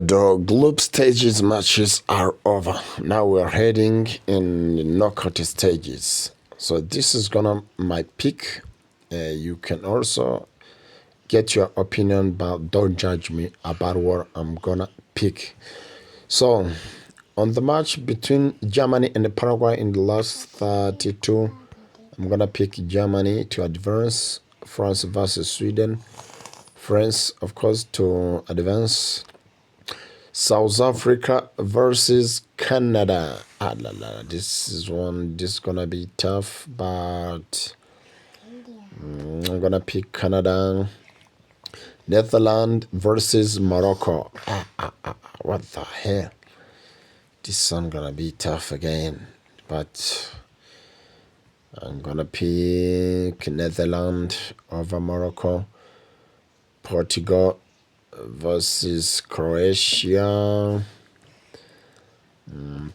The group stages matches are over. Now we're heading in the knockout stages. So this is gonna my pick. You can also get your opinion, but don't judge me about what I'm gonna pick. So on the match between Germany and Paraguay in the last 32, I'm gonna pick Germany to advance. France versus Sweden. France, of course, to advance. South Africa versus Canada. This is gonna be tough, but I'm gonna pick Canada. Netherlands versus Morocco. What the hell? This one gonna be tough again, but I'm gonna pick Netherlands over Morocco. Portugal versus Croatia.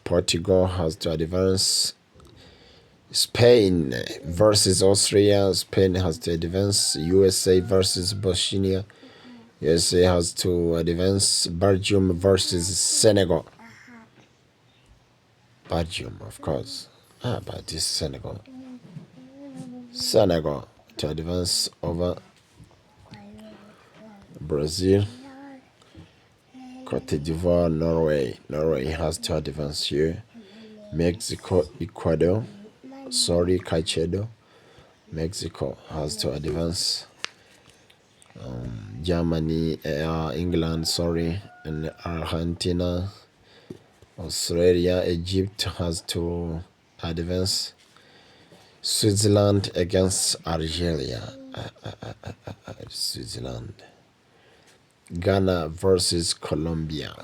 Portugal has to advance. Spain versus Austria. Spain has to advance. USA versus Bosnia. USA has to advance. Belgium versus Senegal. Belgium, of course. But this Senegal. Senegal to advance over Brazil. Cote d'Ivoire, Norway. Norway has to advance here. Mexico, Ecuador. Sorry, Caicedo. Mexico has to advance. Germany, England, sorry, and Argentina. Australia, Egypt has to advance. Switzerland against Algeria. Switzerland. Ghana versus Colombia.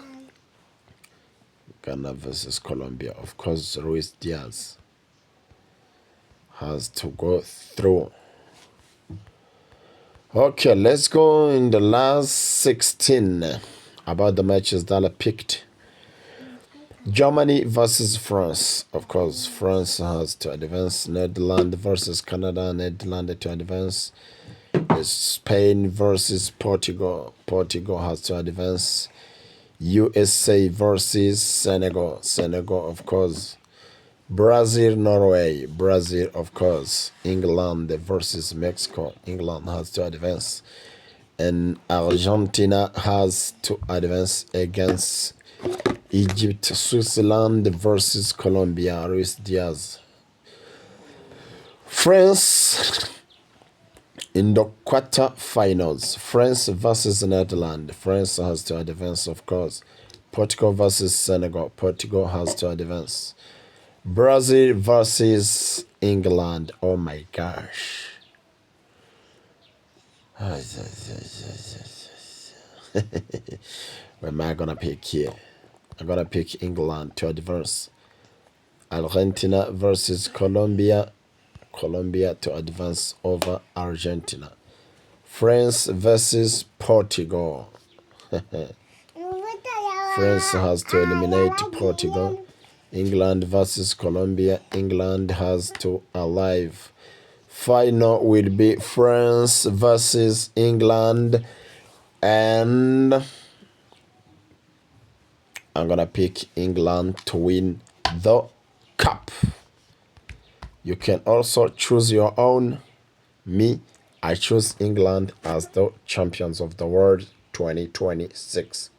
Ghana versus Colombia. Of course, Ruiz Diaz has to go through. Okay, let's go in the last 16 about the matches that I picked. Germany versus France. Of course, France has to advance. Netherlands versus Canada. Netherlands to advance. Spain versus Portugal. Portugal has to advance. USA versus Senegal. Senegal, of course. Brazil, Norway. Brazil, of course. England versus Mexico. England has to advance. And Argentina has to advance against Egypt. Switzerland versus Colombia. Ruiz Diaz. France in the quarterfinals. France versus Netherlands. France has to advance, of course. Portugal versus Senegal. Portugal has to advance. Brazil versus England. Oh my gosh. What am I gonna pick here? I'm gonna pick England to advance. Argentina versus Colombia. Colombia to advance over Argentina. France versus Portugal. France has to eliminate Portugal. England versus Colombia. England has to alive. Final will be France versus England. And I'm gonna pick England to win the cup. You can also choose your own. Me, I choose England as the champions of the world 2026.